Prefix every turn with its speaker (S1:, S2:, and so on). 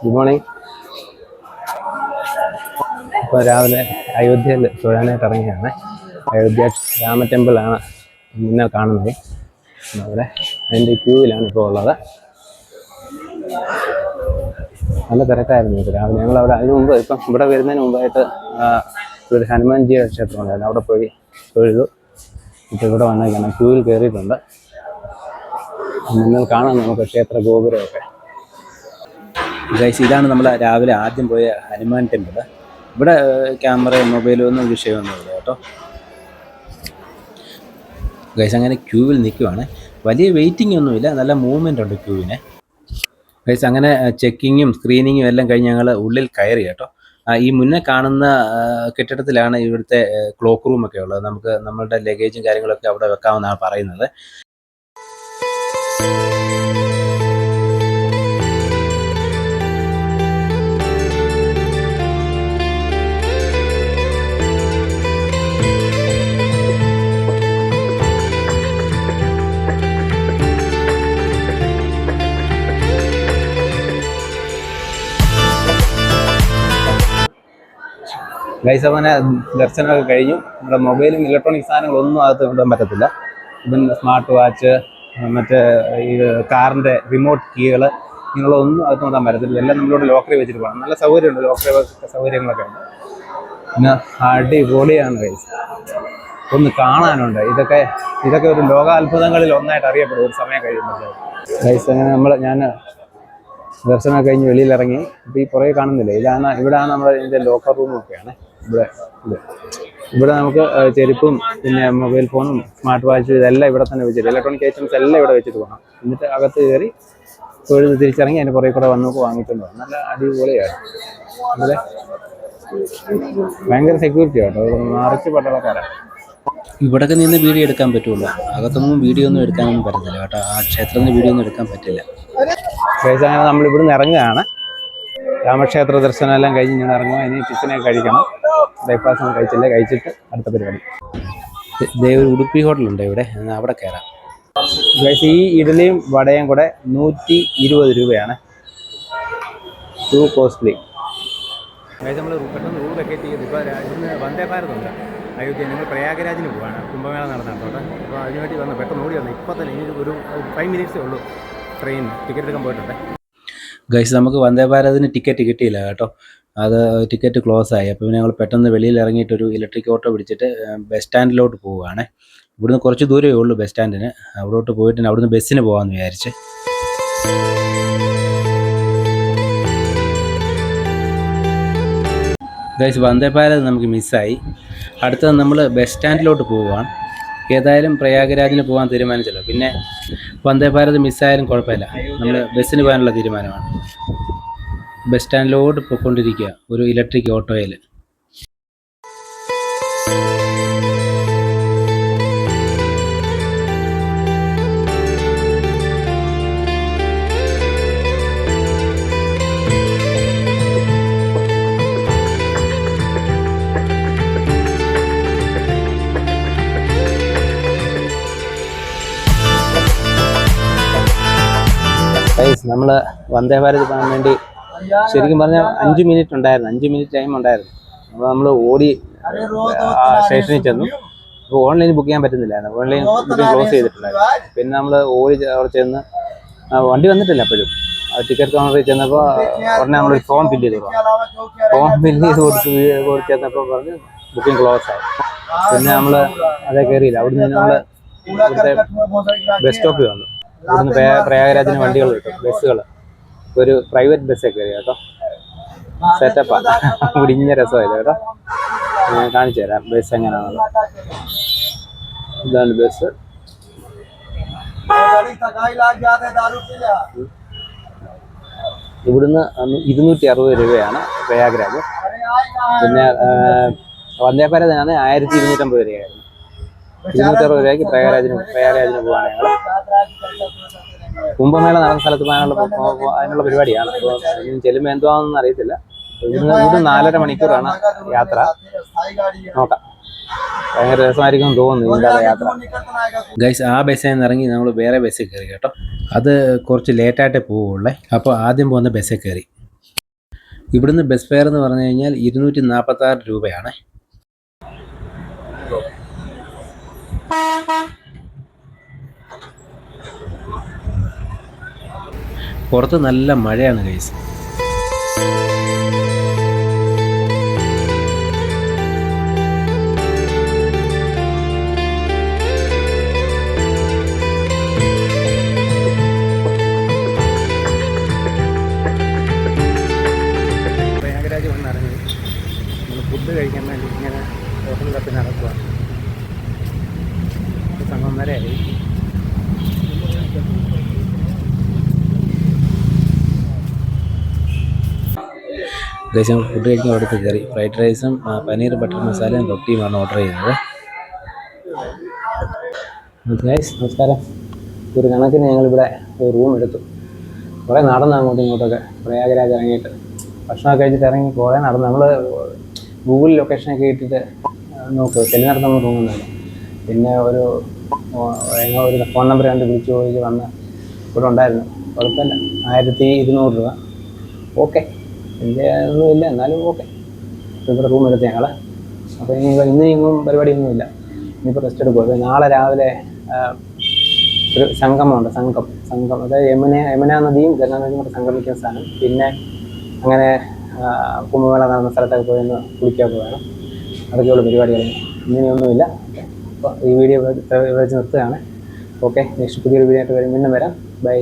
S1: Good morning. ഇപ്പോൾ രാവിലെ അയോധ്യയിൽ തൊഴാനായിട്ട് ഇറങ്ങിയാണ്. അയോധ്യ രാമ ടെമ്പിളാണ് മുന്നേ കാണുന്നത്. അവിടെ അതിൻ്റെ ക്യൂവിലാണ് ഇപ്പോൾ ഉള്ളത്. നല്ല തിരക്കായിരുന്നു ഇപ്പോൾ രാവിലെ. ഞങ്ങളവിടെ അതിന് മുമ്പ് ഇപ്പം ഇവിടെ വരുന്നതിന് മുമ്പായിട്ട് ഒരു ഹനുമാൻജിയുടെ ക്ഷേത്രം ഉണ്ടായിരുന്നു. അവിടെ പോയി തൊഴുതു. ഇപ്പോൾ ഇവിടെ വന്നേക്കാണ്. ക്യൂവിൽ കയറിയിട്ടുണ്ട്. മുന്നിൽ കാണാം നമുക്ക് ക്ഷേത്ര ഗോപുരമൊക്കെ. ഗൈസ്, ഇതാണ് നമ്മൾ രാവിലെ ആദ്യം പോയ ഹനുമാൻ ടെമ്പിൾ. ഇവിടെ ക്യാമറയും മൊബൈലും ഒന്നും വിഷയമൊന്നുമില്ല കേട്ടോ. ഗൈസ്, അങ്ങനെ ക്യൂവിൽ നിൽക്കുവാണ്. വലിയ വെയിറ്റിംഗ് ഒന്നുമില്ല, നല്ല മൂവ്മെൻ്റ് ഉണ്ട് ക്യൂവിന്. ഗൈസ്, അങ്ങനെ ചെക്കിങ്ങും സ്ക്രീനിങ്ങും എല്ലാം കഴിഞ്ഞ് ഞങ്ങൾ ഉള്ളിൽ കയറി കേട്ടോ. ഈ മുന്നേ കാണുന്ന കെട്ടിടത്തിലാണ് ഇവിടുത്തെ ക്ലോക്ക് റൂമൊക്കെ ഉള്ളത്. നമുക്ക് നമ്മളുടെ ലഗേജും കാര്യങ്ങളൊക്കെ അവിടെ വെക്കാമെന്നാണ് പറയുന്നത്. ഗൈസ്, അങ്ങനെ ദർശനമൊക്കെ കഴിഞ്ഞു. നമ്മുടെ മൊബൈലും ഇലക്ട്രോണിക് സാധനങ്ങളൊന്നും അകത്ത് കൊണ്ടുപോകാൻ പറ്റത്തില്ല. പിന്നെ സ്മാർട്ട് വാച്ച്, മറ്റേ ഈ കാറിൻ്റെ റിമോട്ട് കീകൾ, ഇങ്ങനെയുള്ളതൊന്നും അകത്ത് കൊണ്ടുപോകാൻ പറ്റത്തില്ല. എല്ലാം നമ്മളിവിടെ ലോക്കറി വെച്ചിട്ട് പോകണം. നല്ല സൗകര്യമുണ്ട്, ലോക്കറി സൗകര്യങ്ങളൊക്കെ ഉണ്ട്. പിന്നെ അടിപൊളിയാണ് ഗൈസ്. ഒന്ന് കാണാനുണ്ട്. ഇതൊക്കെ ഒരു ലോകാത്ഭുതങ്ങളിൽ ഒന്നായിട്ട് അറിയപ്പെടും ഒരു സമയം കഴിയുമ്പോൾ. ഗൈസ്, അങ്ങനെ ഞാൻ ദർശനം കഴിഞ്ഞ് വെളിയിലിറങ്ങി. ഇപ്പോൾ ഈ പുറകെ കാണുന്നില്ലേ, ഇവിടെയാണ് നമ്മുടെ ഇതിൻ്റെ ലോക്കർ റൂമൊക്കെയാണ്. ഇവിടെ നമുക്ക് ചെരുപ്പും പിന്നെ മൊബൈൽ ഫോണും സ്മാർട്ട് വാച്ചും ഇതെല്ലാം ഇവിടെ തന്നെ വെച്ചിട്ട്, ഇലക്ട്രോണിക് ഐറ്റംസ് എല്ലാം ഇവിടെ വെച്ചിട്ട് പോകണം. എന്നിട്ട് അകത്ത് കയറി തൊഴുത് തിരിച്ചിറങ്ങി അതിൻ്റെ പുറകെ കൂടെ വന്ന് വാങ്ങിക്കൊണ്ട് പോകാം. നല്ല അടിപൊളിയാണ്. ഇവിടെ ഭയങ്കര സെക്യൂരിറ്റി കേട്ടോ, നിറച്ച് പട്ടാളക്കാരാണ്. ഇവിടൊക്കെ നിന്ന് വീഡിയോ എടുക്കാൻ പറ്റുള്ളൂ. അകത്തൊന്നും വീഡിയോ ഒന്നും എടുക്കാനൊന്നും പറ്റത്തില്ല കേട്ടോ. ആ ക്ഷേത്രത്തിൽ വീഡിയോ ഒന്നും എടുക്കാൻ പറ്റില്ല. അങ്ങനെ നമ്മളിവിടുന്ന് ഇറങ്ങുകയാണ്. രാമക്ഷേത്ര ദർശനം എല്ലാം കഴിഞ്ഞ് ഞാൻ ഇറങ്ങുക. ഇനി ടിഫിനൊക്കെ കഴിക്കണം. ബ്രേക്ക്ഫാസ്റ്റ് ഒന്നും കഴിച്ചില്ല. കഴിച്ചിട്ട് അടുത്ത പരിപാടി. ഒരു ഉടുപ്പി ഹോട്ടലുണ്ട് ഇവിടെ, അവിടെ കയറാം. ഈ ഇഡലിയും വടയും കൂടെ 120 രൂപയാണ്. Too costly. നമ്മൾ പെട്ടെന്ന് റൂൾ വെക്കേറ്റ് ചെയ്ത് ഇപ്പോൾ ഇന്ന് വന്ദേ ഭാരത് ഉണ്ട് അയോധ്യ. ഞങ്ങൾ പ്രയാഗരാജിന് പോവാണ്. കുംഭമേള നടന്നിട്ടുണ്ട്. അപ്പോൾ അതിനുവേണ്ടി വന്ന് പെട്ടെന്ന് ഓടി വന്നു. ഇപ്പോൾ തന്നെ ഇനി ഒരു 5 മിനിറ്റ്സേ ഉള്ളൂ ട്രെയിൻ ടിക്കറ്റ് എടുക്കാൻ പോയിട്ടുണ്ട്. ഗൈസ്, നമുക്ക് വന്ദേ ഭാരതിന് ടിക്കറ്റ് കിട്ടിയില്ല കേട്ടോ. അത് ടിക്കറ്റ് ക്ലോസ് ആയി. അപ്പോൾ ഞങ്ങൾ പെട്ടെന്ന് വെളിയിൽ ഇറങ്ങിയിട്ടൊരു ഇലക്ട്രിക് ഓട്ടോ പിടിച്ചിട്ട് ബസ് സ്റ്റാൻഡിലോട്ട് പോവുകയാണ്. ഇവിടുന്ന് കുറച്ച് ദൂരമേ ഉള്ളൂ ബസ് സ്റ്റാൻഡിന്. അവിടോട്ട് പോയിട്ട് അവിടുന്ന് ബസ്സിന് പോകാമെന്ന് വിചാരിച്ച്. ഗൈസ്, വന്ദേ ഭാരത് നമുക്ക് മിസ്സായി. അടുത്തത് നമ്മൾ ബസ് സ്റ്റാൻഡിലോട്ട് പോവുകയാണ്. ഏതായാലും പ്രയാഗരാജിന് പോകാൻ തീരുമാനിച്ചല്ലോ. പിന്നെ വന്ദേ ഭാരത് മിസ്സായാലും കുഴപ്പമില്ല, നമ്മൾ ബസ്സിന് പോകാനുള്ള തീരുമാനമാണ്. ബസ് സ്റ്റാൻഡിലോട്ട് പോയിക്കൊണ്ടിരിക്കുക ഒരു ഇലക്ട്രിക് ഓട്ടോയിൽ. നമ്മൾ വന്ദേ ഭാരത് പോകാൻ വേണ്ടി ശരിക്കും പറഞ്ഞാൽ 5 മിനിറ്റ് ഉണ്ടായിരുന്നു. 5 മിനിറ്റ് ടൈം ഉണ്ടായിരുന്നു. അപ്പോൾ നമ്മൾ ഓടി സ്റ്റേഷനിൽ ചെന്നു. അപ്പോൾ ഓൺലൈൻ ബുക്ക് ചെയ്യാൻ പറ്റുന്നില്ലായിരുന്നു. ഓൺലൈൻ ബുക്കിംഗ് ക്ലോസ് ചെയ്തിട്ടുണ്ടായിരുന്നു. പിന്നെ നമ്മൾ ഓടി അവിടെ ചെന്ന് വണ്ടി വന്നിട്ടില്ല. അപ്പോഴും ടിക്കറ്റ് കൗണ്ടറിൽ ചെന്നപ്പോൾ ഉടനെ നമ്മളൊരു ഫോം ഫില്ല് ചെയ്ത് ചെന്നപ്പോൾ പറഞ്ഞ് ബുക്കിംഗ് ക്ലോസ് ആയി. പിന്നെ നമ്മൾ അതേ കയറിയില്ല. അവിടുന്ന് നമ്മൾ ഇവിടുത്തെ ബസ് സ്റ്റോപ്പിൽ വന്നു. ഇവിടുന്ന് പ്രയാഗരാജിന് വണ്ടികൾ കിട്ടും, ബസ്സുകൾ. ഒരു പ്രൈവറ്റ് ബസ്സൊക്കെ കയറി കേട്ടോ. സെറ്റപ്പാണ്, മുടിഞ്ഞ രസമായത് കേട്ടോ. ഞാൻ കാണിച്ചു തരാം ബസ് എങ്ങനെയാണുള്ളത്. ഇതാണ് ബസ്. ഇവിടുന്ന് 260 രൂപയാണ് പ്രയാഗ്രാജ്. പിന്നെ വന്ദേ ഭാരതിനാണ് 1250 രൂപയായിരുന്നു. 260 രൂപയ്ക്ക് പ്രയാഗ്രാജിന് പോകാണ് ഞങ്ങൾ. കുംഭമേള നടന്ന സ്ഥലത്ത് അതിനുള്ള പരിപാടിയാണ്. അപ്പോൾ ചെല്ലുമ്പോൾ എന്തുവാണെന്ന് അറിയത്തില്ല. ഇവിടുന്ന് 4.5 മണിക്കൂറാണ് യാത്ര. നോക്കാം. ഭയങ്കര രസമായിരിക്കും തോന്നുന്നു ഇതിൻ്റെ യാത്ര. ഗൈസ്, ആ ബസ്സിൽ നിന്ന് ഇറങ്ങി നമ്മൾ വേറെ ബസ്സിൽ കയറി കേട്ടോ. അത് കുറച്ച് ലേറ്റായിട്ടേ പോവുള്ളേ. അപ്പോൾ ആദ്യം പോകുന്ന ബസ്സിൽ കയറി. ഇവിടുന്ന് ബസ് ഫെയർ എന്ന് പറഞ്ഞു കഴിഞ്ഞാൽ 246 രൂപയാണ്. പുറത്ത് നല്ല മഴയാണ് ഗൈസ്. പ്രയാഗരാജ് വന്നിറങ്ങി നമ്മൾ ഫുഡ് കഴിക്കാൻ വേണ്ടി ഇങ്ങനെ ഹോട്ടൽ തപ്പി നടക്കുക. സംഘം വരെയായി. ഗൈസ്, നമ്മൾ ഫുഡ് കഴിക്കാൻ അവിടുത്തെ കയറി. ഫ്രൈഡ് റൈസും പനീർ ബട്ടർ മസാലയും റൊട്ടിയുമാണ് ഓർഡർ ചെയ്യുന്നത്. ഗൈസ്, നമസ്കാരം. ഒരു കണക്കിന് ഞങ്ങളിവിടെ ഒരു റൂം എടുത്തു. കുറേ നടന്ന് അങ്ങോട്ടും ഇങ്ങോട്ടൊക്കെ പ്രയാഗരാജ് ഇറങ്ങിയിട്ട് ഭക്ഷണമൊക്കെ കഴിച്ചിട്ട് ഇറങ്ങി കുറേ നടന്ന്. നമ്മൾ ഗൂഗിൾ ലൊക്കേഷനൊക്കെ ഇട്ടിട്ട് നോക്കുക, ചെല്ലിനടത്ത് നമ്മൾ തോന്നുന്നില്ല. പിന്നെ ഒരു ഫോൺ നമ്പർ കണ്ട് വിളിച്ച് ചോദിച്ച് വന്ന് ഇവിടെ ഉണ്ടായിരുന്നു. കുഴപ്പമില്ല, 1200 രൂപ. ഓക്കെ, വലിയ ഒന്നുമില്ല, എന്നാലും ഓക്കെ. ഇവിടെ റൂം എടുത്ത് ഞങ്ങൾ. അപ്പോൾ ഇന്ന് ഇന്നും പരിപാടിയൊന്നുമില്ല. ഇനിയിപ്പോൾ റെസ്റ്റ് എടുക്കും. അപ്പോൾ നാളെ രാവിലെ ഒരു സംഗമമുണ്ട്. സംഘം അതായത് യമുന നദിയും ഗംഗാ നദിയും കൂടെ സംഗമിക്കുന്ന സ്ഥലം. പിന്നെ അങ്ങനെ കുംഭമേള നടന്ന സ്ഥലത്തൊക്കെ പോയി ഒന്ന് കുളിക്കാൻ വേണം. അതൊക്കെയുള്ള പരിപാടികൾ. ഇങ്ങനെയൊന്നുമില്ല. അപ്പോൾ ഈ വീഡിയോ വെച്ച് നിർത്തുകയാണ്. ഓക്കെ, നെക്സ്റ്റ് പുതിയൊരു വീഡിയോ ആയിട്ട് വീണ്ടും വരാം. ബൈ.